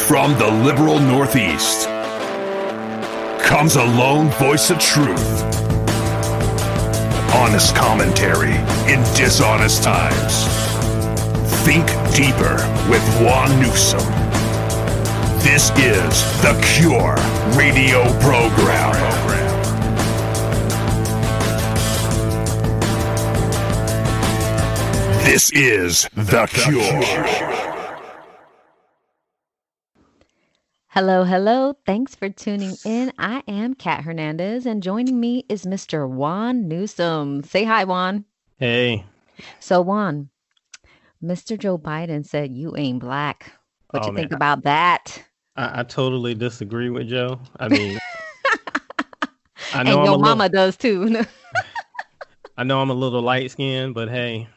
From the liberal Northeast comes a lone voice of truth. Honest commentary in dishonest times. Think deeper with Juan Newsom. This is the Cure Radio Program. This is the Cure. Hello, hello. Thanks for tuning in. I am Kat Hernandez, and joining me is Mr. Juan Newsom. Say hi, Juan. Hey. So, Juan, Mr. Joe Biden said you ain't black. What you think about that? I totally disagree with Joe. I mean, I know and your mama does too. I know I'm a little light-skinned, but hey.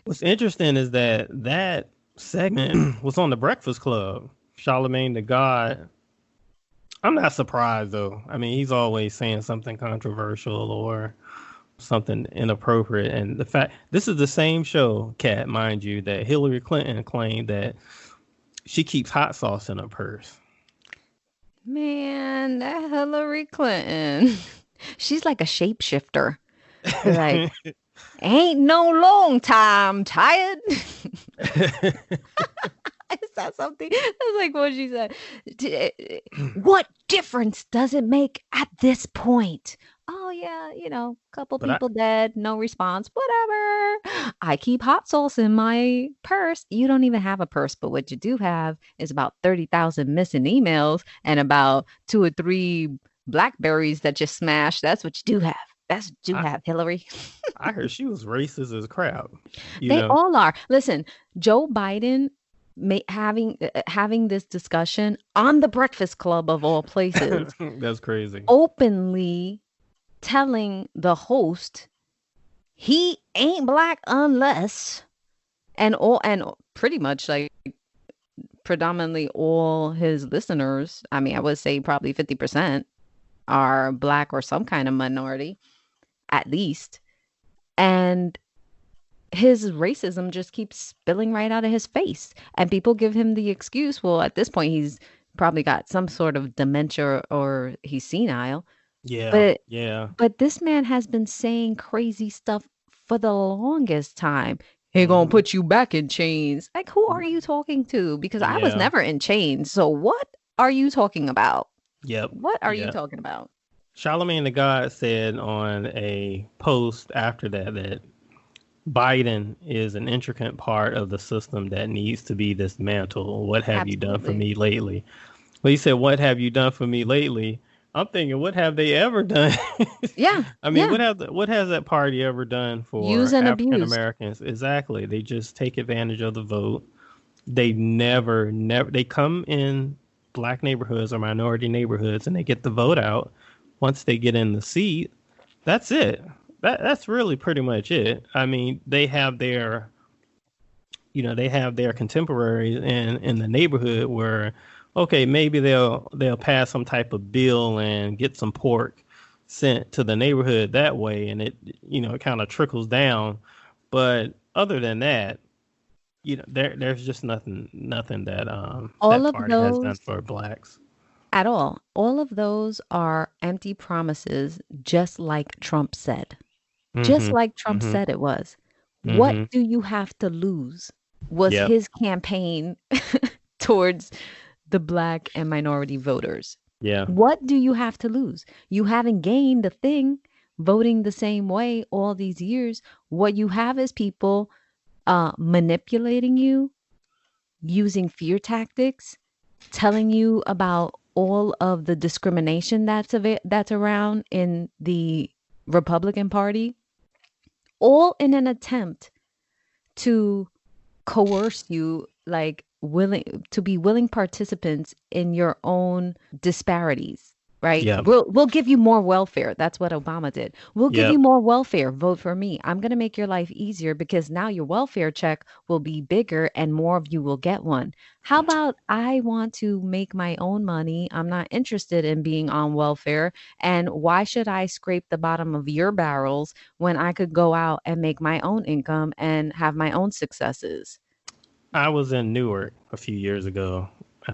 What's interesting is that segment was on the Breakfast Club. Charlemagne the God. I'm not surprised though. I mean, he's always saying something controversial or something inappropriate. And the fact this is the same show, Kat, mind you, that Hillary Clinton claimed that she keeps hot sauce in her purse. Man, that Hillary Clinton. She's like a shapeshifter. Like, ain't no long time tired. Is that something? That's like what she said. What difference does it make at this point? Oh, yeah, a couple people dead, no response, whatever. I keep hot sauce in my purse. You don't even have a purse, but what you do have is about 30,000 missing emails and about 2 or 3 Blackberries that you smashed. That's what you do have. That's what you have, Hillary. I heard she was racist as crap. They all are. Listen, Joe Biden having this discussion on the Breakfast Club of all places. That's crazy. Openly telling the host he ain't black unless, and pretty much like predominantly all his listeners, I mean, I would say probably 50% are black or some kind of minority, at least. And his racism just keeps spilling right out of his face. And people give him the excuse, well, at this point, he's probably got some sort of dementia or he's senile. But this man has been saying crazy stuff for the longest time. He gonna put you back in chains. Like, who are you talking to? Because I was never in chains. So what are you talking about? Yep. What are you talking about? Charlemagne the God said on a post after that Biden is an intricate part of the system that needs to be dismantled. What have you done for me lately? Well, he said, what have you done for me lately? I'm thinking, what have they ever done? Yeah. I mean, what has that party ever done for African Americans? Exactly. They just take advantage of the vote. They never, they come in black neighborhoods or minority neighborhoods and they get the vote out. Once they get in the seat, that's it. That's really pretty much it. I mean, they have their contemporaries in the neighborhood where, okay, maybe they'll pass some type of bill and get some pork sent to the neighborhood that way, and it kind of trickles down. But other than that, there's just nothing that that party has done for blacks. At all. All of those are empty promises, just like Trump said. Just like Trump said it was. What do you have to lose? Was his campaign towards the black and minority voters. Yeah. What do you have to lose? You haven't gained a thing voting the same way all these years. What you have is people manipulating you, using fear tactics, telling you about all of the discrimination that's around in the Republican Party, all in an attempt to coerce you, like willing participants in your own disparities. right? Yeah. We'll give you more welfare. That's what Obama did. We'll give Yep. you more welfare. Vote for me. I'm going to make your life easier because now your welfare check will be bigger and more of you will get one. How about I want to make my own money? I'm not interested in being on welfare. And why should I scrape the bottom of your barrels when I could go out and make my own income and have my own successes? I was in Newark a few years ago.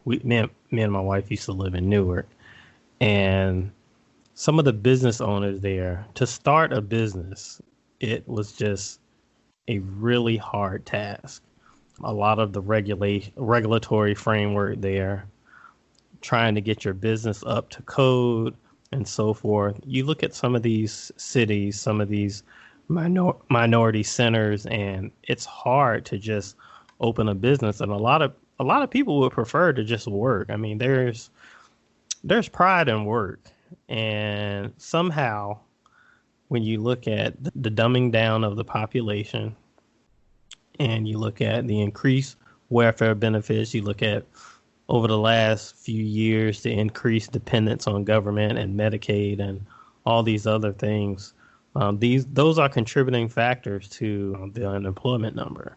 Me and my wife used to live in Newark, and some of the business owners there, to start a business, it was just a really hard task. A lot of the regulatory framework there, trying to get your business up to code and so forth. You look at some of these cities, some of these minority centers, and it's hard to just open a business. And a lot of people would prefer to just work. I mean, there's pride in work, and somehow when you look at the dumbing down of the population, and you look at the increased welfare benefits, you look at over the last few years the increased dependence on government and Medicaid and all these other things. Those are contributing factors to the unemployment number.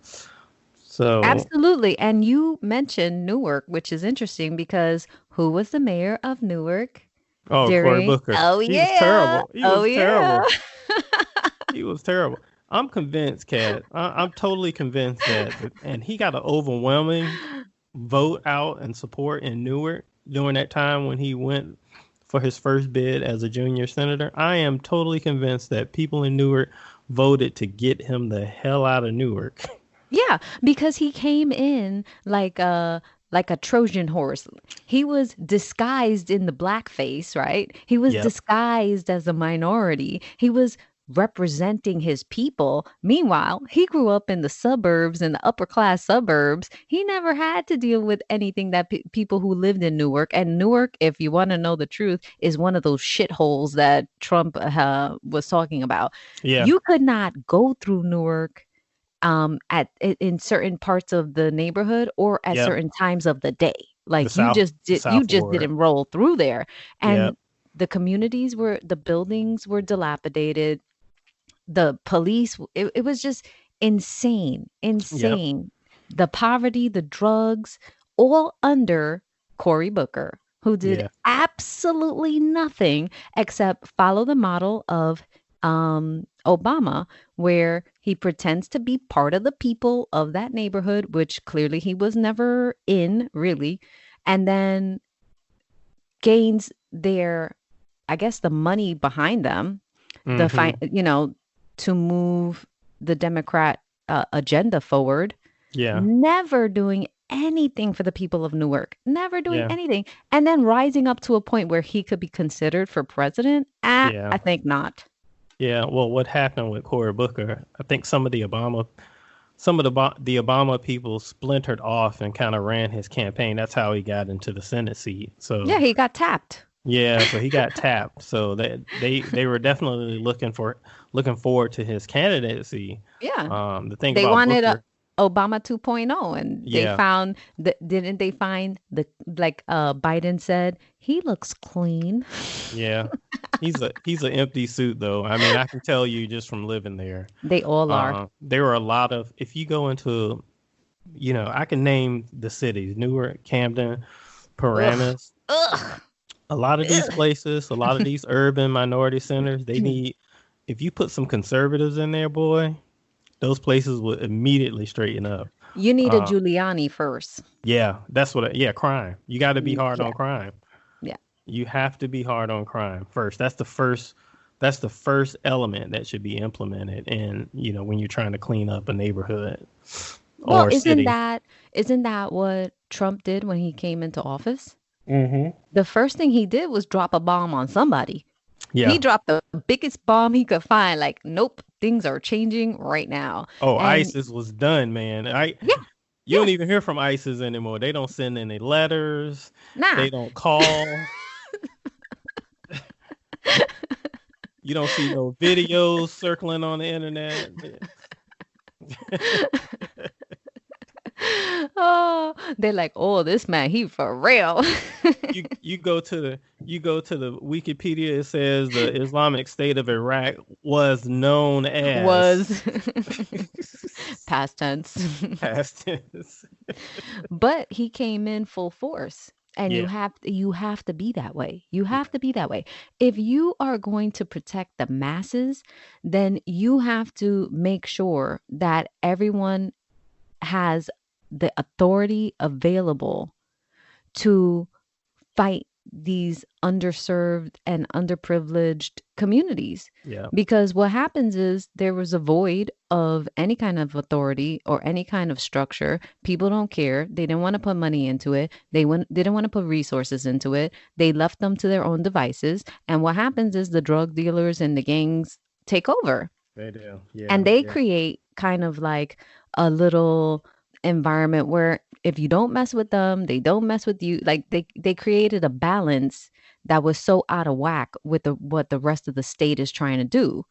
So, Absolutely. And you mentioned Newark, which is interesting because who was the mayor of Newark oh, Cory during? Booker, Oh, he was yeah. terrible. He Oh, was yeah. terrible. He was terrible. I'm convinced, Kat. I'm totally convinced and he got an overwhelming vote out and support in Newark during that time when he went for his first bid as a junior senator. I am totally convinced that people in Newark voted to get him the hell out of Newark. Yeah, because he came in like a Trojan horse. He was disguised in the blackface, right? He was Yep. disguised as a minority. He was representing his people. Meanwhile, he grew up in the suburbs, in the upper class suburbs. He never had to deal with anything that people who lived in Newark. And Newark, if you want to know the truth, is one of those shitholes that Trump was talking about. Yeah. You could not go through Newark in certain parts of the neighborhood or at Yep. certain times of the day. The Like South the you South just Ward. didn't roll through there. Yep. And the buildings were dilapidated. The police, it was just insane, Yep. insane. The poverty, the drugs, all under Cory Booker, who did Yeah. absolutely nothing except follow the model of Obama, where he pretends to be part of the people of that neighborhood, which clearly he was never in, really, and then gains their, I guess, the money behind them, Hmm. to move the Democrat agenda forward, Yeah. never doing anything for the people of Newark, never doing Yeah. anything, and then rising up to a point where he could be considered for president. Yeah. I think not. Yeah. Well, what happened with Cory Booker? I think some of the Obama people splintered off and kind of ran his campaign. That's how he got into the Senate seat. So Yeah, he got tapped. yeah, so he got tapped. So they were definitely looking forward to his candidacy. Yeah. The thing They about wanted Booker, Obama 2.0, and they yeah, found didn't they find like Biden said, he looks clean. yeah, he's an empty suit though. I mean, I can tell you just from living there. They all are. There were a lot of, if you go into, I can name the cities: Newark, Camden, Ugh. Paramus. Ugh. A lot of these Ugh. places, a lot of these urban minority centers, they need, if you put some conservatives in there, boy, those places would immediately straighten up. You need a Uh, Giuliani first. yeah, yeah, crime. You got to be hard Yeah. on crime. Yeah. You have to be hard on crime first. That's the first element that should be implemented in, when you're trying to clean up a neighborhood Well, or city. isn't that what Trump did when he came into office? Hmm. The first thing he did was drop a bomb on somebody. He Yeah. dropped the biggest bomb he could find. Like, nope, things are changing right now. Oh, And ISIS was done, man. yeah, You yeah, don't even hear from ISIS anymore. They don't send any letters. nah. They don't call. You don't see no videos circling on the internet. Oh, they're like, oh, this man, he for real. You go to you go to the Wikipedia, it says the Islamic State of Iraq was known as Was past tense. past tense. But he came in full force. And Yeah. you have to be that way. You have to be that way. If you are going to protect the masses, then you have to make sure that everyone has the authority available to fight these underserved and underprivileged communities. Yeah. Because what happens is there was a void of any kind of authority or any kind of structure. People don't care. They didn't want to put money into it. Didn't want to put resources into it. They left them to their own devices. And what happens is the drug dealers and the gangs take over. They do. Yeah. And they yeah. create kind of like a little environment where if you don't mess with them, they don't mess with you. Like they created a balance that was so out of whack with what the rest of the state is trying to do.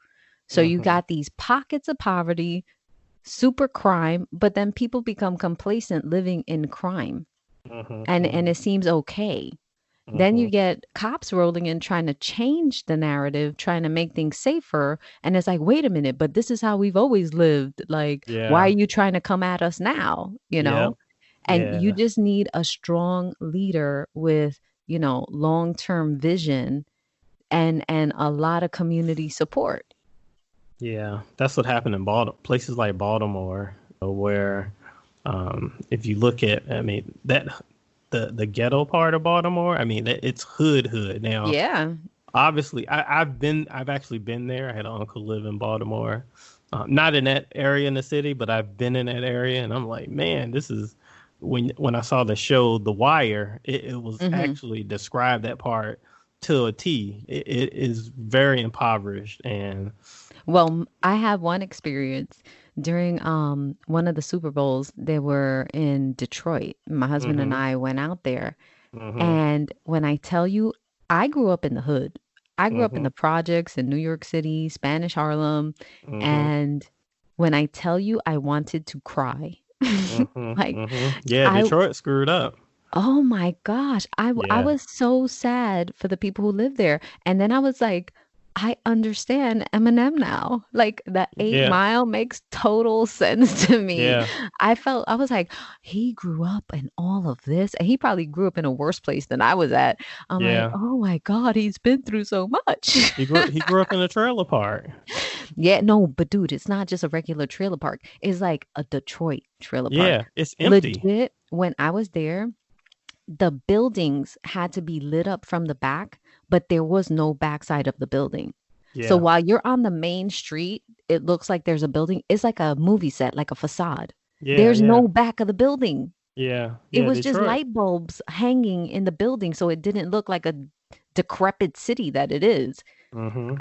So you got these pockets of poverty, super crime, but then people become complacent living in crime. And it seems okay. Then you get cops rolling in trying to change the narrative, trying to make things safer. And it's like, wait a minute, but this is how we've always lived. Like, why are you trying to come at us now? You know? And you just need a strong leader with, long-term vision and a lot of community support. Yeah, that's what happened in places like Baltimore, where if you look at, I mean, that the ghetto part of Baltimore, I mean, it's hood now. Yeah. Obviously, I've actually been there. I had an uncle live in Baltimore, not in that area in the city, but I've been in that area, and I'm like, man, this is when I saw the show The Wire, it was actually described that part to a T. It is very impoverished. And well, I have one experience during one of the Super Bowls. They were in Detroit. My husband and I went out there. And when I tell you, I grew up in the hood. I grew up in the projects in New York City, Spanish Harlem. And when I tell you, I wanted to cry. Detroit screwed up. Oh my gosh. I was so sad for the people who live there. And then I was like, I understand Eminem now. Like the 8 Mile makes total sense to me. Yeah. I was like, he grew up in all of this, and he probably grew up in a worse place than I was at. I'm like, oh my God, he's been through so much. He grew up in a trailer park. Yeah, no, but dude, it's not just a regular trailer park. It's like a Detroit trailer park. Yeah, it's empty. Legit, when I was there, the buildings had to be lit up from the back, but there was no backside of the building. Yeah. So while you're on the main street, it looks like there's a building. It's like a movie set, like a facade. Yeah, there's no back of the building. Yeah. It was Detroit. Just light bulbs hanging in the building, so it didn't look like a decrepit city that it is.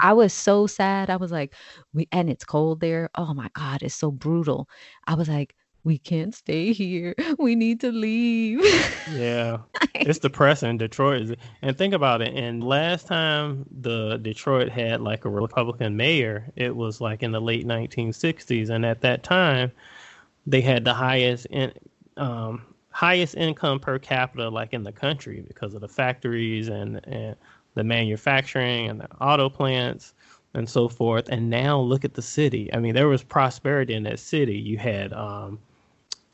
I was so sad. I was like, and it's cold there. Oh my God, it's so brutal. I was like, we can't stay here. We need to leave. Yeah. It's depressing. Detroit and think about it. And last time the Detroit had like a Republican mayor, it was like in the late 1960s. And at that time, they had the highest income per capita like in the country because of the factories and the manufacturing and the auto plants and so forth. And now look at the city. I mean, there was prosperity in that city. You had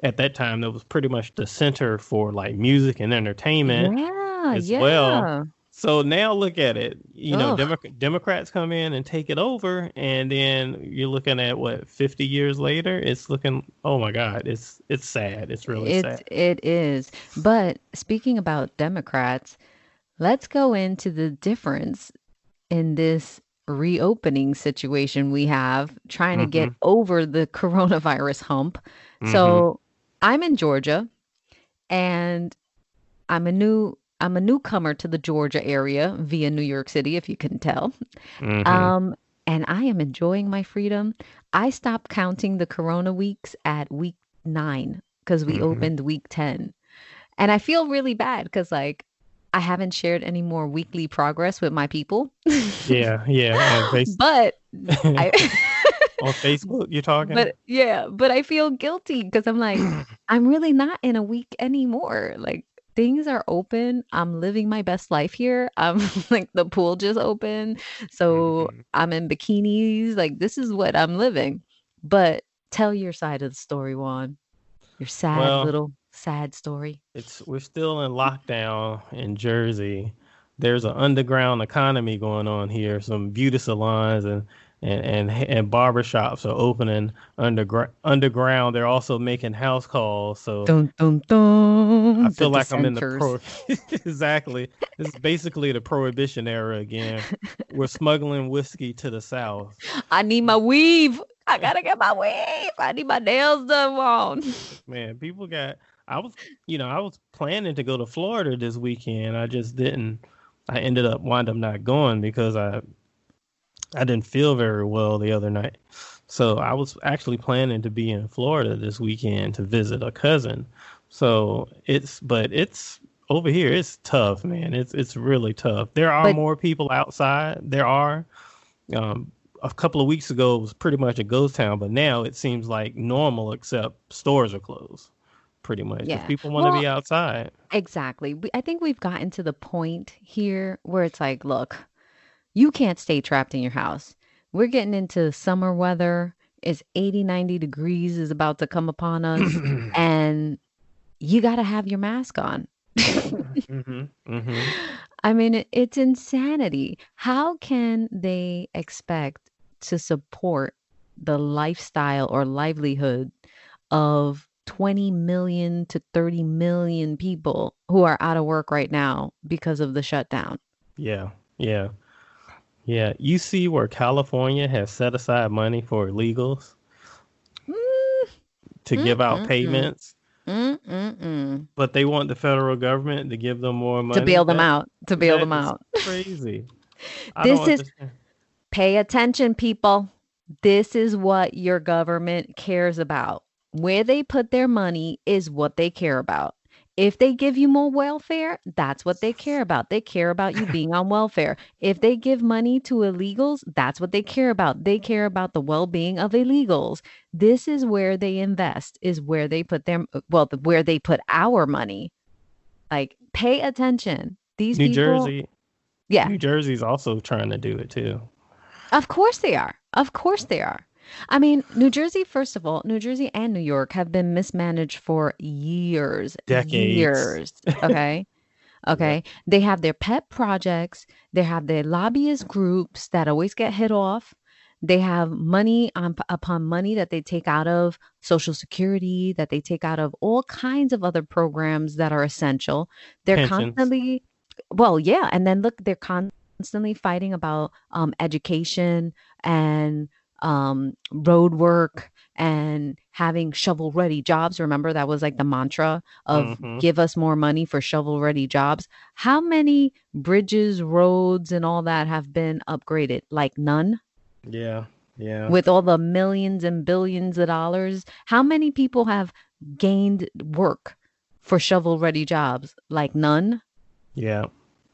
at that time, that was pretty much the center for like music and entertainment as well. So now look at it. You know, Democrats come in and take it over, and then you're looking at what 50 years later. It's looking. Oh my God, it's sad. It's really sad. It is. But speaking about Democrats, let's go into the difference in this reopening situation we have, trying to get over the coronavirus hump. So I'm in Georgia, and I'm a newcomer to the Georgia area via New York City, if you couldn't tell. And I am enjoying my freedom. I stopped counting the Corona weeks at week 9 because we opened week 10. And I feel really bad because like I haven't shared any more weekly progress with my people. Yeah. But on Facebook, you're talking? But I feel guilty because I'm like, I'm really not in a week anymore. Like, things are open. I'm living my best life here. I'm like the pool just open. So Mhm. I'm in bikinis. Like this is what I'm living. But tell your side of the story, Juan. Your sad Well, little sad story. we're still in lockdown in Jersey. There's an underground economy going on here. Some beauty salons and barbershops are opening underground. They're also making house calls. So Dun dun I dun. The feel like I'm in the dissenters. exactly. This is basically the prohibition era again. We're smuggling whiskey to the south. I need my weave. I gotta get my weave. I need my nails done, Juan. Man, people got. I was, I was planning to go to Florida this weekend. I just didn't. I ended up wind up not going because I didn't feel very well the other night. So I was actually planning to be in Florida this weekend to visit a cousin. So but it's over here. It's tough, man. It's really tough. There are But more people outside. There are. Um, a couple of weeks ago, it was pretty much a ghost town, but now it seems like normal, except stores are closed, pretty much, because yeah. people want to Well, be outside. exactly. I think we've gotten to the point here where it's like, look, you can't stay trapped in your house. We're getting into summer weather. It's 80, 90 degrees is about to come upon us, and you got to have your mask on. hmm hmm I mean, it's insanity. How can they expect to support the lifestyle or livelihood of 20 million to 30 million people who are out of work right now because of the shutdown? Yeah, yeah, yeah. You see where California has set aside money for illegals Mm, to mm, give out mm, mm, payments, mm, mm, mm. but they want the federal government to give them more To money. bail them out, to bail That them is out. crazy. I don't This is, understand. pay attention, people. This is what your government cares about. Where they put their money is what they care about. If they give you more welfare, that's what they care about. They care about you being on welfare. If they give money to illegals, that's what they care about. They care about the well-being of illegals. This is where they invest, is where they put their, well, where they put our money. Like, pay attention. These New people, Jersey, yeah, New Jersey's also trying to do it too. of course they are. Of course they are. I mean, New Jersey, first of all, New Jersey and New York have been mismanaged for years, Decades. years. Okay. Yep. Okay. They have their pet projects. They have their lobbyist groups that always get hit off. They have money upon money that they take out of Social Security, that they take out of all kinds of other programs that are essential. They're Pensions. constantly, well, yeah. And then look, they're constantly fighting about education and road work and having shovel ready jobs. Remember, that was like the mantra of hmm give us more money for shovel ready jobs. How many bridges, roads, and all that have been upgraded? Like none. Yeah. Yeah. With all the millions and billions of dollars, how many people have gained work for shovel ready jobs? Like none. Yeah.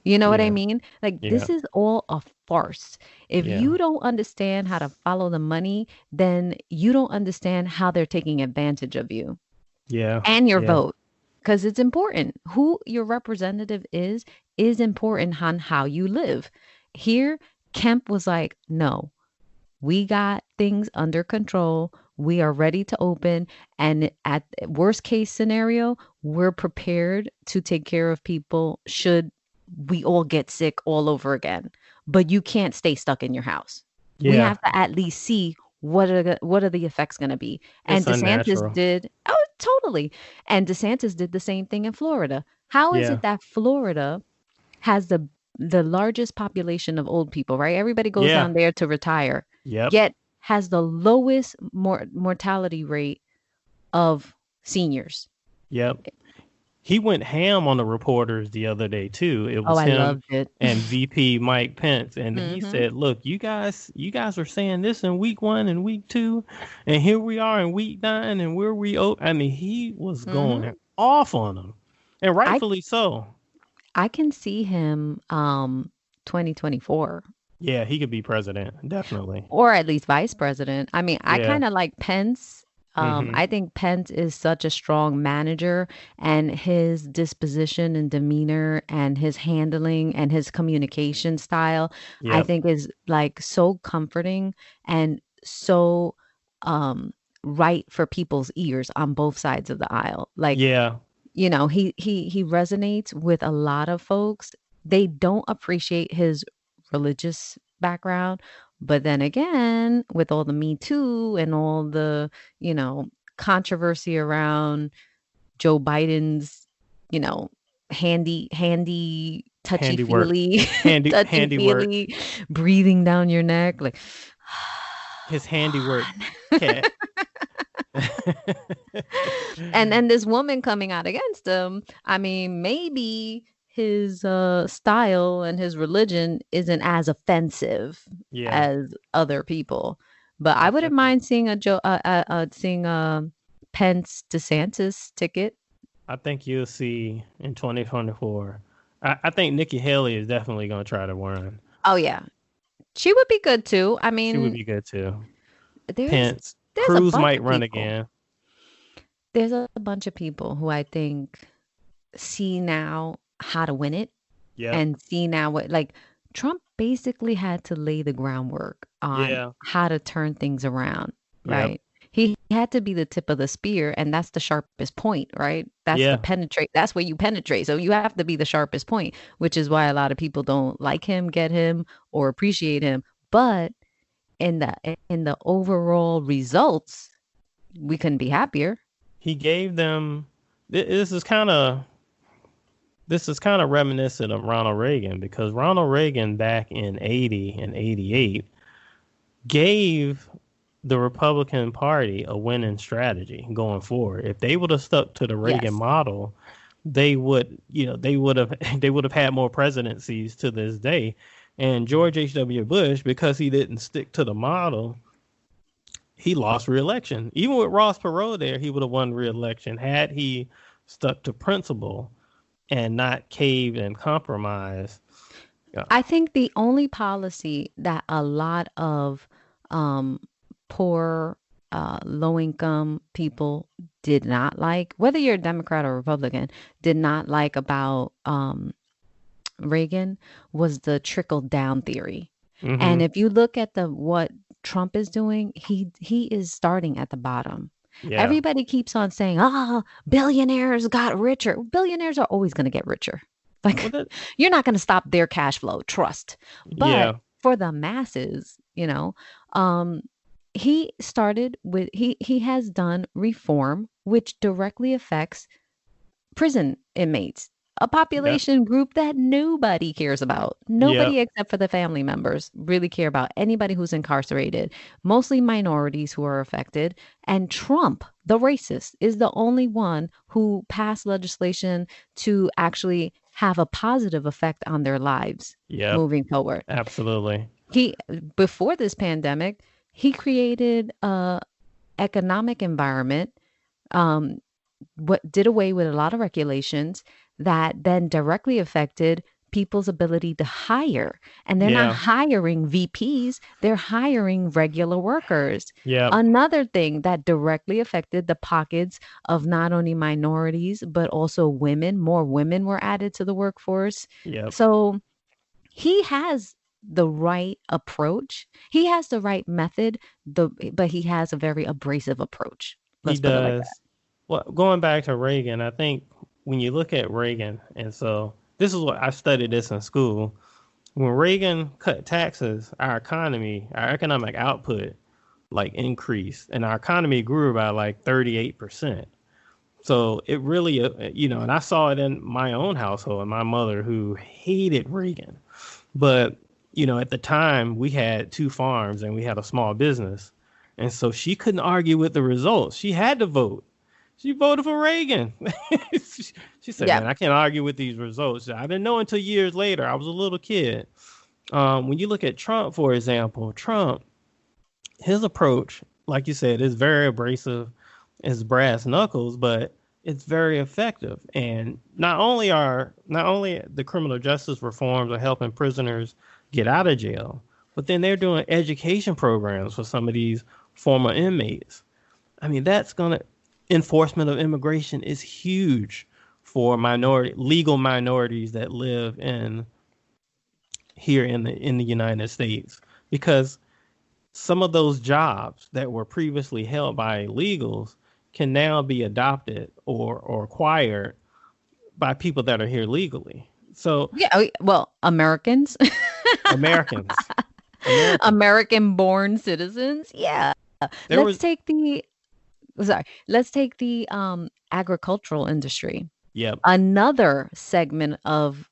You know what I Yeah. mean? Like, Yeah. this is all a farce. If Yeah. you don't understand how to follow the money, then you don't understand how they're taking advantage of you Yeah. and your Yeah. vote. Because it's important. Who your representative is important on how you live. Here, Kemp was like, no, we got things under control. We are ready to open. And at worst case scenario, we're prepared to take care of people should we all get sick all over again. But you can't stay stuck in your house. We Yeah. have to at least see what are the effects going to be. And It's DeSantis unnatural. did, oh, totally. And DeSantis did the same thing in Florida. How is Yeah. it that Florida has the largest population of old people, right? Everybody goes Yeah. down there to retire, Yep. yet has the lowest mortality rate of seniors. Yep. He went ham on the reporters the other day too. It Oh, was I him loved it. and VP Mike Pence, and he Mhm. said, "Look, you guys were saying this in week 1 and week 2, and here we are in week 9, and where we oh." I mean, he was going Mhm. off on them, and I rightfully so. I can see him 2024 Yeah, he could be president, definitely. or at least vice president. I mean, I Yeah. kind of like Pence Mm-hmm. I think Pence is such a strong manager, and his disposition and demeanor and his handling and his communication style, I Yep. think is like so comforting and so um right for people's ears on both sides of the aisle. Like, Yeah. he resonates with a lot of folks. They don't appreciate his religious background, but then again, with all the Me Too and all the, you know, controversy around Joe Biden's, you know, handy touchy Handiwork. feely touchy Handiwork. feely breathing down your neck like His handiwork Juan. cat. And then this woman coming out against him, I mean, maybe his style and his religion isn't as offensive Yeah. as other people. But I I wouldn't definitely. mind seeing seeing a Pence DeSantis ticket. I think you'll see in 2024. I think Nikki Haley is definitely going to try to run. Oh yeah, she would be good too. I She would mean, be good too. there's Pence. there's a Cruz bunch might of run people. again. There's a bunch of people who I think see now how to win it Yep. and see now what, like, Trump basically had to lay the groundwork on Yeah. how to turn things around, Yep. right? He had to be the tip of the spear, and that's the sharpest point, right? That's the Yeah. penetrate. That's where you penetrate. So you have to be the sharpest point, which is why a lot of people don't like him, get him, or appreciate him. But in the in the overall results, we couldn't be happier. He gave them. This is kind of reminiscent of Ronald Reagan, because Ronald Reagan back in 80 and 88 gave the Republican Party a winning strategy going forward. If they would have stuck to the Reagan Yes. model, they would have they would have had more presidencies to this day. And George H.W. Bush, because he didn't stick to the model, he lost re-election. Even with Ross Perot there, he would have won re-election had he stuck to principle and not caved and compromised. Yeah. I think the only policy that a lot of um, poor, low income people did not like, whether you're a Democrat or Republican, did not like about Reagan was the trickle down theory. And Mm-hmm. if you look at the what Trump is doing, he is starting at the bottom. Yeah. Everybody keeps on saying, "Ah, billionaires got richer." Billionaires are always going to get richer. Well, Like, that, you're not going to stop their cash flow, trust. But yeah. for the masses, he started with he has done reform which directly affects prison inmates, a Yep. population group that nobody cares about. Yep. Nobody except for the family members really care about anybody who's incarcerated, mostly minorities who are affected. And Trump, the racist, is the only one who passed legislation to actually have a positive effect on their lives Yep. moving forward. Absolutely. He, before this pandemic, he created a economic environment, um, what did away with a lot of regulations that then directly affected people's ability to hire. And they're not Yeah. hiring VPs, they're hiring regular workers. Yep. Another thing that directly affected the pockets of not only minorities, but also women. More women were added to the workforce. Yep. So he has the right approach. He has the right method, but he has a very abrasive approach. He Let's put it like that. does. Well, going back to Reagan, I think when you look at Reagan, and so this is what I studied this in school. When Reagan cut taxes, our economy, our economic output, like increased, and our economy grew by like 38%. So it really, and I saw it in my own household, and my mother who hated Reagan. But, at the time we had two farms and we had a small business. And so she couldn't argue with the results. She had to vote. She voted for Reagan. She said, Yeah. man, I can't argue with these results. I didn't know until years later. I was a little kid. When you look at Trump, for example, his approach, like you said, is very abrasive, it's brass knuckles, but it's very effective. And not only the criminal justice reforms are helping prisoners get out of jail, but then they're doing education programs for some of these former inmates. I mean, enforcement of immigration is huge for legal minorities that live here in the United States, because some of those jobs that were previously held by illegals can now be adopted or acquired by people that are here legally. So Yeah, well, Americans, Americans, American-born citizens. Yeah. there Let's was, take the let's take the agricultural industry. yep, Another segment of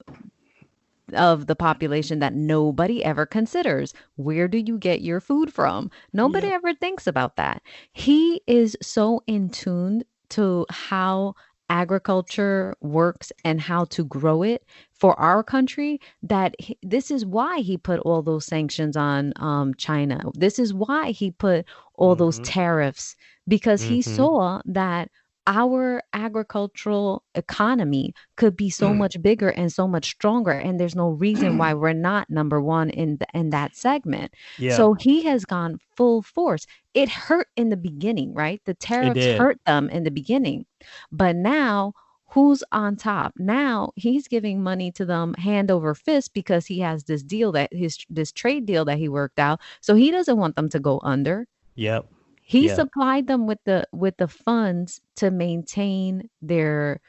the population that nobody ever considers. Where do you get your food from? Nobody yep, ever thinks about that. He is so in tune to how agriculture works and how to grow it for our country that this is why he put all those sanctions on China. This is why he put all those mm-hmm, tariffs, because he mm-hmm, saw that our agricultural economy could be so much bigger and so much stronger, and there's no reason why we're not number one in that segment. yep, So he has gone full force. It hurt in the beginning, right? The it tariffs did, hurt them in the beginning, but now who's on top? Now he's giving money to them hand over fist because he has this deal that his this trade deal that he worked out, so he doesn't want them to go under. yep, He yep, supplied them with the funds to maintain their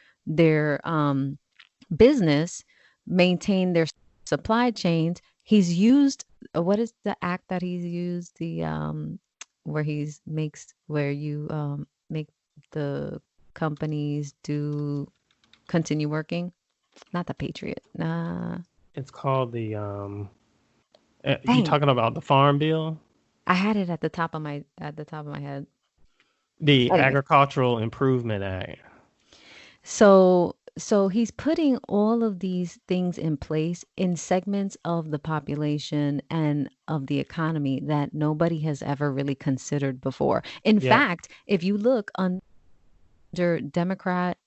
business, maintain their supply chains. He's used what is the act that he's used? The where he's makes where you make the companies do continue working. Not the Patriot. Nah. it's called the you Dang. talking about the Farm Bill, I had it at the top of my head. the Anyway, Agricultural Improvement Act. so he's putting all of these things in place in segments of the population and of the economy that nobody has ever really considered before. In Yep. fact, if you look under Democrat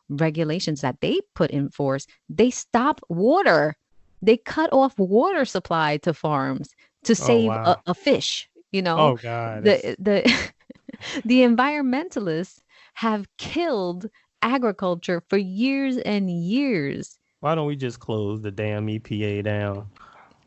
regulations that they put in force, they stop water. They cut off water supply to farms to Oh save wow. a fish. You know, Oh God. the the environmentalists have killed agriculture for years and years. Why don't we just close the damn EPA down?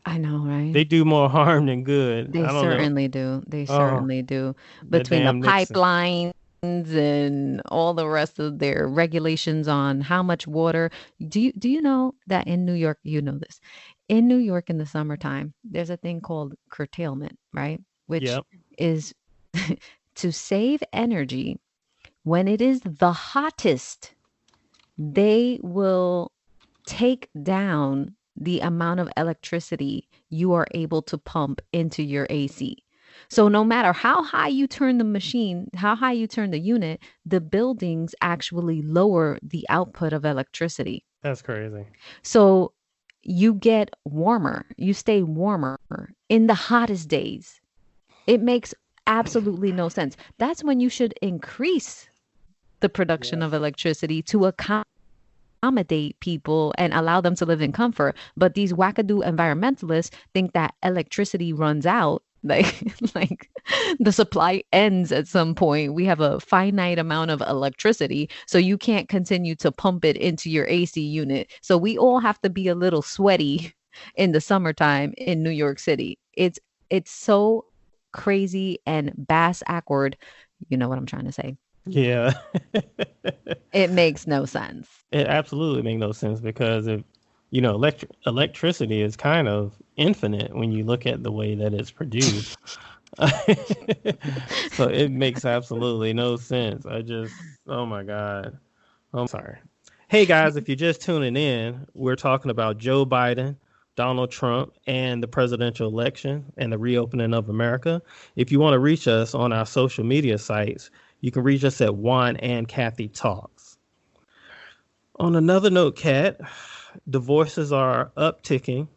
I know, right? They do more harm than good. They I don't know. certainly do. They Oh, certainly do. the Between the damn Nixon. pipelines and all the rest of their regulations on how much water. Do you know that in New York, you know this. In New York in the summertime, there's a thing called curtailment, right? Which Yep. is to save energy when it is the hottest, they will take down the amount of electricity you are able to pump into your AC. So no matter how high you turn the machine, how high you turn the unit, the buildings actually lower the output of electricity. That's crazy. So you get warmer, you stay warmer in the hottest days. It makes absolutely no sense. That's when you should increase the production Yep. of electricity to accommodate people and allow them to live in comfort. But these wackadoo environmentalists think that electricity runs out. Like, like the supply ends at some point. We have a finite amount of electricity, so you can't continue to pump it into your AC unit. So we all have to be a little sweaty in the summertime in New York City. It's so crazy and bass awkward. You know what I'm trying to say. Yeah. It makes no sense. It absolutely makes no sense because if electricity is kind of infinite when you look at the way that it's produced. So it makes absolutely no sense. Oh my God. I'm sorry. Hey guys, if you're just tuning in, we're talking about Joe Biden, Donald Trump, and the presidential election and the reopening of America. If you want to reach us on our social media sites, you can reach us at Juan and Cathy Talks. On another note, Kat, divorces are upticking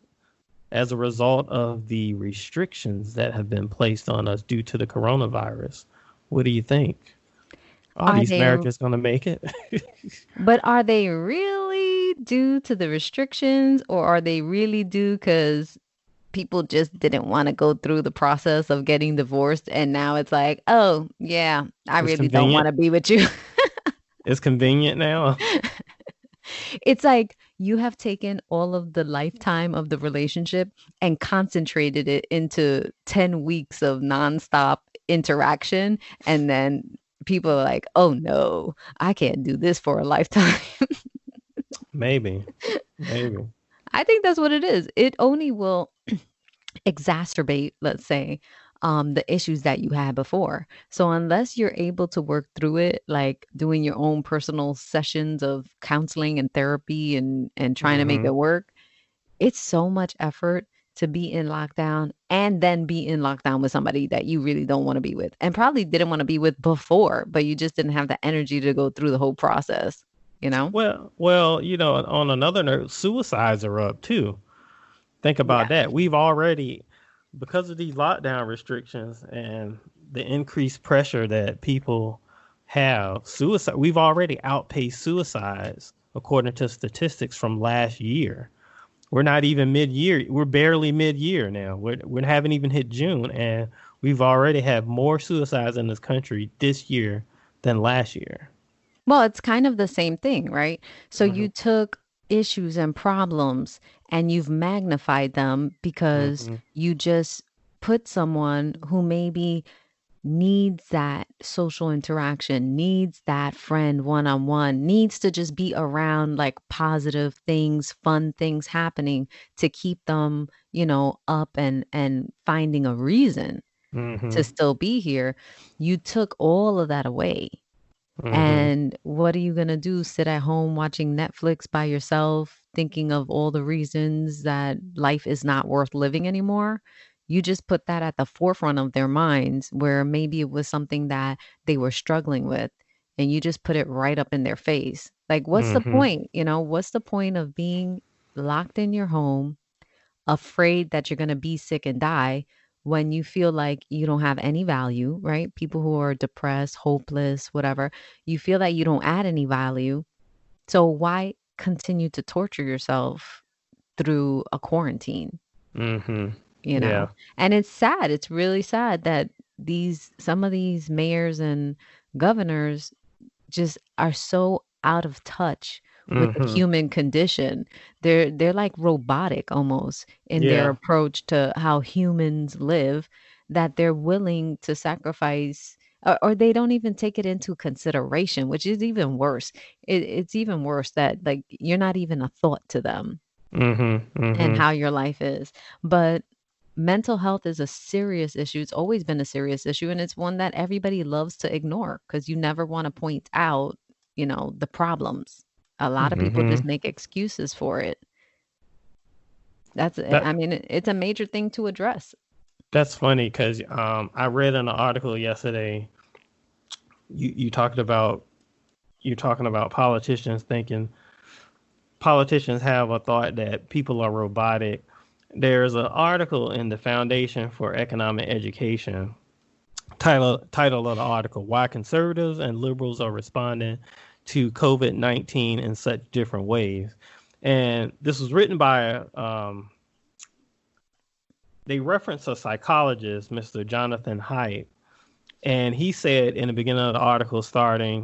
as a result of the restrictions that have been placed on us due to the coronavirus. What do you think? Are Are these they marriages going to make it? But are they really due to the restrictions, or are they really due because people just didn't want to go through the process of getting divorced, and now it's like, oh yeah, I It's really don't want convenient. to be with you. It's convenient now. It's like you have taken all of the lifetime of the relationship and concentrated it into 10 weeks of nonstop interaction. And then people are like, oh no, I can't do this for a lifetime. Maybe. Maybe. I think that's what it is. It only will exacerbate, let's say, the issues that you had before. So unless you're able to work through it, like doing your own personal sessions of counseling and therapy and trying to make Hmm. it work, it's so much effort to be in lockdown and then be in lockdown with somebody that you really don't want to be with and probably didn't want to be with before, but you just didn't have the energy to go through the whole process, you know? Well, on another note, suicides are up too. Think about Yes. that. We've already, because of these lockdown restrictions and the increased pressure that people have, suicide, we've already outpaced suicides according to statistics from last year. We're not even mid-year. We're barely mid-year now. We haven't even hit June, and we've already had more suicides in this country this year than last year. Well, it's kind of the same thing, right? So Hmm. you took issues and problems and you've magnified them because Hmm. you just put someone who maybe needs that social interaction, needs that friend one on one, needs to just be around like positive things, fun things happening to keep them, up and finding a reason to Hmm. still be here. You took all of that away. Hmm. And what are you going to do? Sit at home watching Netflix by yourself, thinking of all the reasons that life is not worth living anymore? You just put that at the forefront of their minds where maybe it was something that they were struggling with, and you just put it right up in their face. Like, what's the Hmm. point? What's the point of being locked in your home, afraid that you're going to be sick and die when you feel like you don't have any value, right? People who are depressed, hopeless, whatever, you feel that you don't add any value. So why continue to torture yourself through a quarantine, Hmm. you Yeah. know? And it's sad. It's really sad that some of these mayors and governors just are so out of touch with the Hmm. human condition. They're like robotic almost in their Yeah. approach to how humans live, that they're willing to sacrifice, or they don't even take it into consideration, which is even worse. It's even worse that like you're not even a thought to them Hmm. and Hmm. how your life is. But mental health is a serious issue. It's always been a serious issue, and it's one that everybody loves to ignore because you never want to point out, the problems. A lot of people Hmm. just make excuses for it. That I mean, it's a major thing to address. that's funny because I read in an article yesterday. You talked about you're talking about politicians have a thought that people are robotic. There's an article in the Foundation for Economic Education. Title of the article: Why Conservatives and Liberals Are Responding to COVID-19 in Such Different Ways. And this was written by they reference a psychologist, Mr. Jonathan Haidt, and he said in the beginning of the article,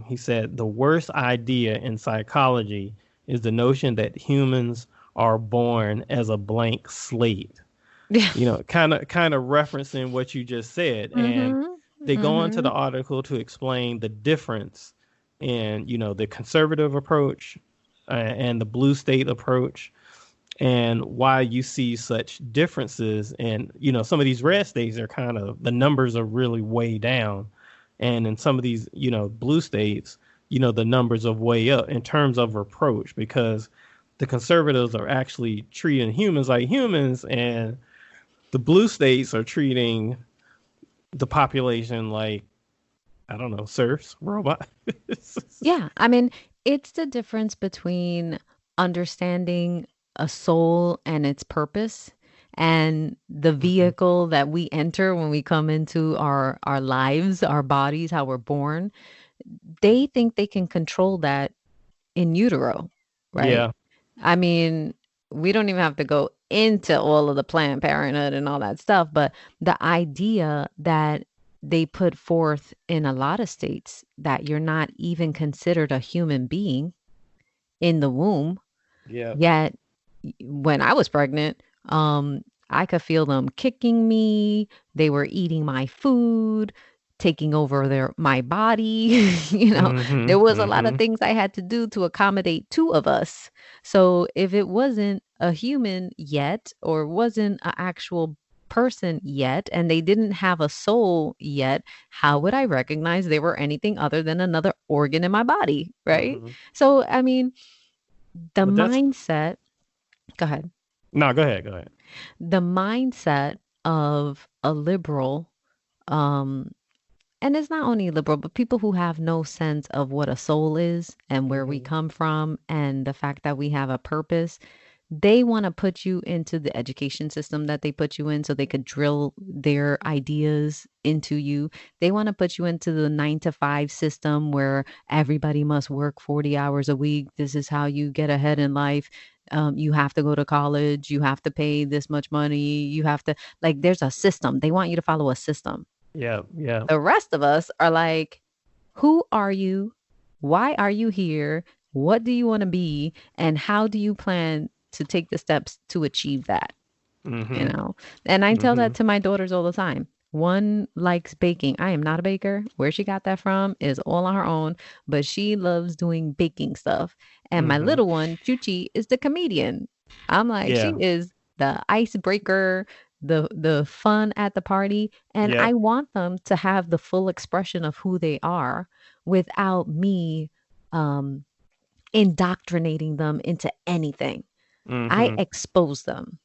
he said, the worst idea in psychology is the notion that humans are born as a blank slate. Yeah. Kind of referencing what you just said. And Mhm. they go into the Mhm. article to explain the difference in, the conservative approach and the blue state approach, and why you see such differences. And some of these red states are kind of, the numbers are really way down, and in some of these blue states, the numbers are way up in terms of approach, because the conservatives are actually treating humans like humans, and the blue states are treating the population like, I don't know, serfs, robot. Yeah, I mean, it's the difference between understanding a soul and its purpose and the Hmm. vehicle that we enter when we come into our lives, our bodies, how we're born. They think they can control that in utero, right? Yeah. I mean, we don't even have to go into all of the Planned Parenthood and all that stuff, but the idea that they put forth in a lot of states that you're not even considered a human being in the womb. Yeah. Yet when I was pregnant, I could feel them kicking me. They were eating my food, taking over my body. There was a lot of things I had to do to accommodate two of us. So if it wasn't a human yet, or wasn't an actual person yet, and they didn't have a soul yet, how would I recognize they were anything other than another organ in my body, right? So, I mean, the But that's mindset, go ahead. no. Go ahead. Go ahead. The mindset of a liberal, um, and it's not only liberal, but people who have no sense of what a soul is and where we come from and the fact that we have a purpose, they want to put you into the education system that they put you in so they could drill their ideas into you. They want to put you into the 9 to 5 system where everybody must work 40 hours a week. This is how you get ahead in life. You have to go to college. You have to pay this much money. You have to, like, there's a system. They want you to follow a system. Yeah. Yeah. The rest of us are like, who are you? Why are you here? What do you want to be? And how do you plan to take the steps to achieve that? And I tell that to my daughters all the time. One likes baking. I am not a baker. Where she got that from is all on her own, but she loves doing baking stuff. And my little one, Chuchi, is the comedian. I'm like, she is the icebreaker, the fun at the party, and I want them to have the full expression of who they are without me indoctrinating them into anything. I expose them.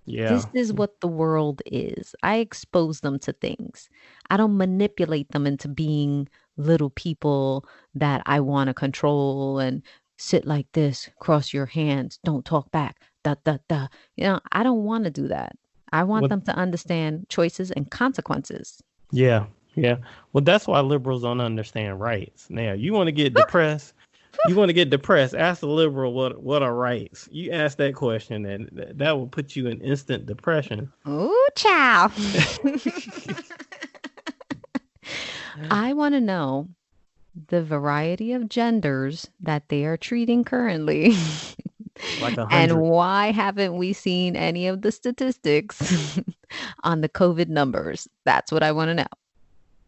This is what the world is. I expose them to things. I don't manipulate them into being little people that I want to control and sit like this, cross your hands, don't talk back, da, da, da. I don't want to do that. I want them to understand choices and consequences. Yeah. Yeah. Well, that's why liberals don't understand rights. Now, you want to get depressed. You want to get depressed. Ask the liberal what are rights. You ask that question, and that will put you in instant depression. Ooh, child. I want to know the variety of genders that they are treating currently. Like 100. And why haven't we seen any of the statistics on the COVID numbers? That's what I want to know.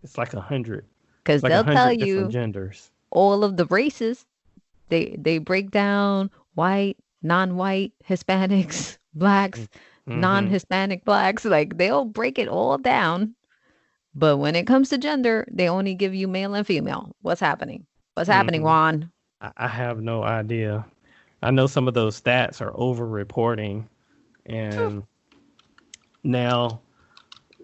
It's like 100. Because like they'll tell different you genders. All of the races. They break down white, non-white, Hispanics, blacks, non-Hispanic blacks. Like, they'll break it all down. But when it comes to gender, they only give you male and female. What's happening? What's happening, Juan? I have no idea. I know some of those stats are over-reporting, and now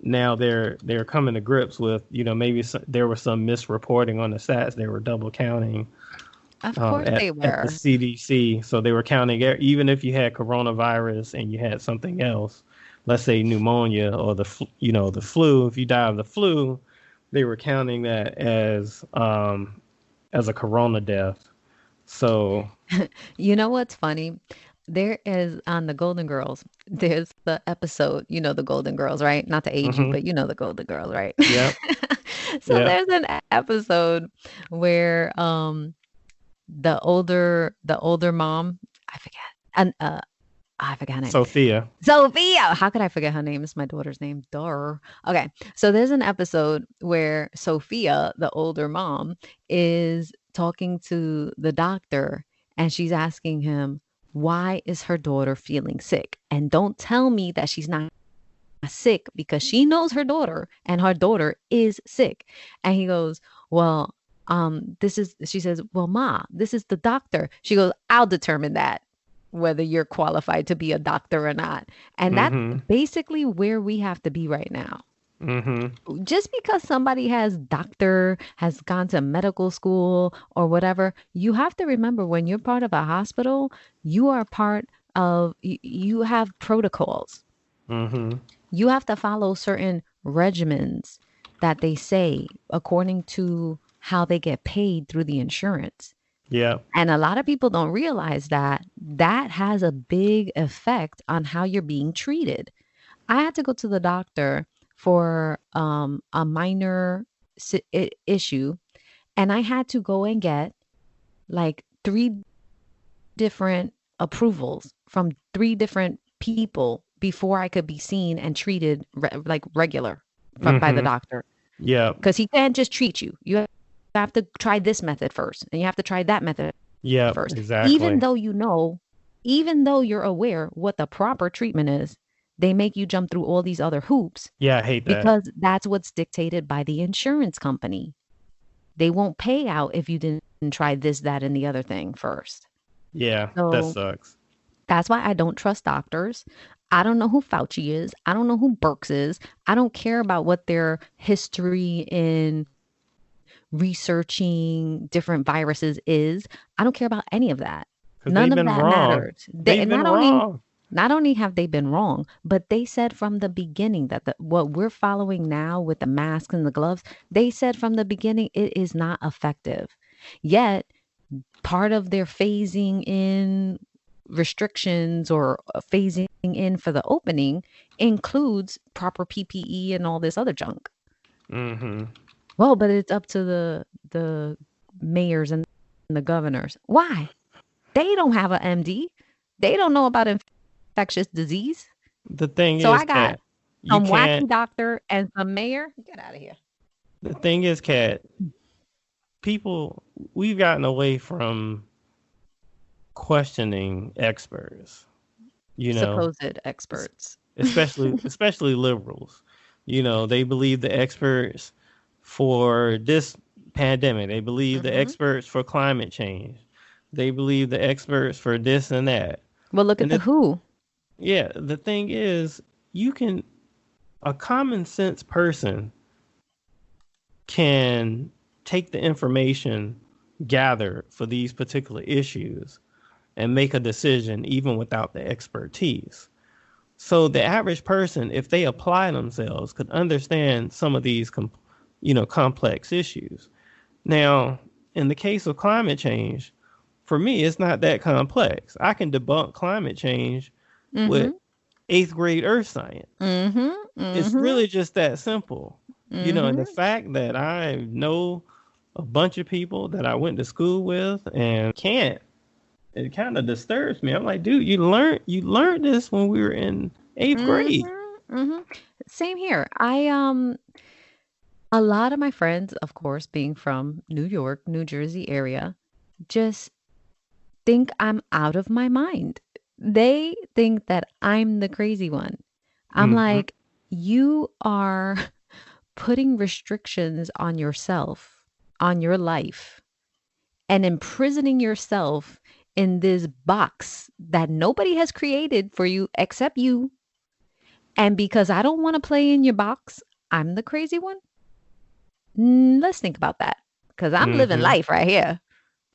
they're coming to grips with, maybe there was some misreporting on the stats. They were double counting. Of course they were. At the CDC. So they were counting, even if you had coronavirus and you had something else, let's say pneumonia or the flu. If you die of the flu, they were counting that as a corona death. So, you know what's funny? There is on the Golden Girls, there's the episode, the Golden Girls, right? Not to age you, but the Golden Girls, right? Yeah. There's an episode where the older mom, I forget, and I forgot her name. Sophia. How could I forget her name? It's my daughter's name. Duh. Okay. So there's an episode where Sophia, the older mom, is talking to the doctor, and she's asking him, why is her daughter feeling sick? And don't tell me that she's not sick, because she knows her daughter, and her daughter is sick. And he goes, well, she says, well, Ma, this is the doctor. She goes, I'll determine that, whether you're qualified to be a doctor or not. And that's basically where we have to be right now. Just because somebody has gone to medical school or whatever, you have to remember, when you're part of a hospital, you are part of, you have protocols. You have to follow certain regimens that they say according to how they get paid through the insurance. Yeah. And a lot of people don't realize that that has a big effect on how you're being treated. I had to go to the doctor for a minor issue, and I had to go and get like three different approvals from three different people before I could be seen and treated like regular by the Mm-hmm. doctor. Yeah. Because he can't just treat you. You have to try this method first, and you have to try that method Yeah. first. Even Exactly. though you know, even though you're aware what the proper treatment is, they make you jump through all these other hoops Yeah. I hate that. because that's what's dictated by the insurance company. They won't pay out if you didn't try this, that, and the other thing first. Yeah. That So sucks. that's why I don't trust doctors. I don't know who Fauci is. I don't know who Burks is. I don't care about what their history in researching different viruses is. I don't care about any of that. Because None they've of been that wrong. matters. They They've been wrong. not only have they been wrong, but they said from the beginning that what we're following now with the masks and the gloves, they said from the beginning it is not effective. Yet part of their phasing in restrictions or phasing in for the opening includes proper PPE and all this other junk. Mm-hmm. Well, but it's up to the mayors and the governors. Why? They don't have an MD. They don't know about infectious disease. The thing So is, I got Kat, you some wacky can't. doctor and some mayor. Get out of here. The thing is, Kat, people, we've gotten away from questioning experts. You know, Supposed experts. especially liberals. You know, they believe the experts for this pandemic. They believe the Hmm. experts for climate change. They believe the experts for this and that. Well, look at And the WHO. yeah, the thing is, you can a common sense person can take the information gathered for these particular issues and make a decision even without the expertise. So the average person, if they apply themselves, could understand some of these, complex issues. Now, in the case of climate change, for me, it's not that complex. I can debunk climate change with Mm-hmm. eighth grade earth science. Mm-hmm. It's Mm-hmm. really just that simple. And the Mm-hmm. fact that I know a bunch of people that I went to school with and can't, it kind of disturbs me. I'm like, dude, you learned this when we were in eighth grade. Mm-hmm. Mm-hmm. Same here. A lot of my friends, of course, being from New York, New Jersey area, just think I'm out of my mind. They think that I'm the crazy one. I'm Mm-hmm. like, you are putting restrictions on yourself, on your life, and imprisoning yourself in this box that nobody has created for you except you. And because I don't want to play in your box, I'm the crazy one. Let's think about that because I'm living Mm-hmm. life right here.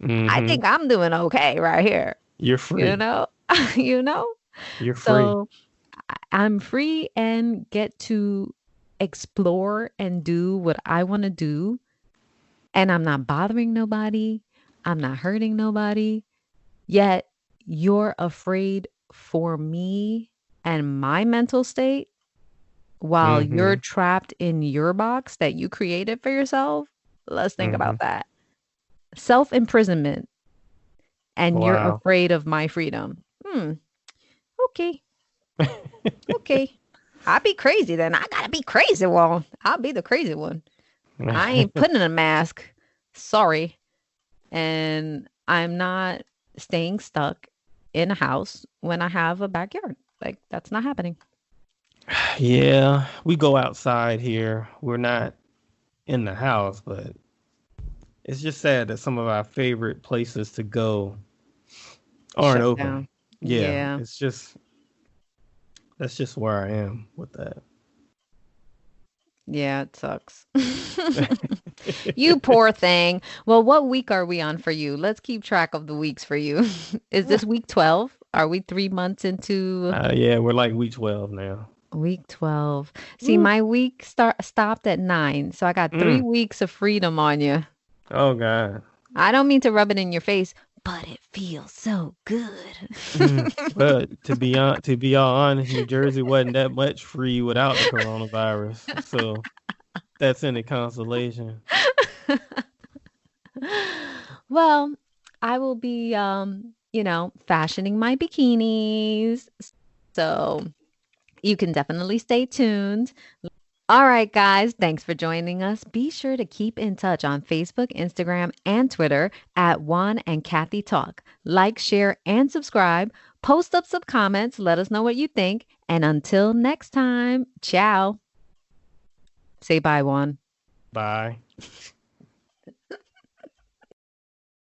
I Mm-hmm. think I'm doing okay right here. You're You free. know, you know. You're free. So I'm free and get to explore and do what I want to do. And I'm not bothering nobody. I'm not hurting nobody. Yet you're afraid for me and my mental state while you're Mm-hmm. trapped in your box that you created for yourself. Let's think Mm-hmm. about that. Self imprisonment, and you're Wow. afraid of my freedom. Okay. Okay. I'll be crazy then. I gotta be crazy. Well, I'll be the crazy one. I ain't putting in a mask. Sorry. And I'm not staying stuck in a house when I have a backyard. Like, that's not happening. Yeah, we go outside here. We're not in the house, but it's just sad that some of our favorite places to go aren't Shut open. down. Yeah, Yeah. it's just that's just where I am with that. Yeah, it sucks. You poor thing. Well, what week are we on for you? Let's keep track of the weeks for you. Is this week 12? Are we 3 months into Yeah, we're like week 12 now. week 12? See, Woo. my week stopped at 9, so I got 3 Mm. weeks of freedom on you. Oh God. I don't mean to rub it in your face, but it feels so good. But to be all honest, New Jersey wasn't that much free without the coronavirus. So that's any consolation. Well, I will be fashioning my bikinis. So you can definitely stay tuned. All right, guys, thanks for joining us. Be sure to keep in touch on Facebook, Instagram, and Twitter at Juan and Cathy Talk. Like, share, and subscribe. Post up some comments. Let us know what you think. And until next time, ciao. Say bye, Juan. Bye.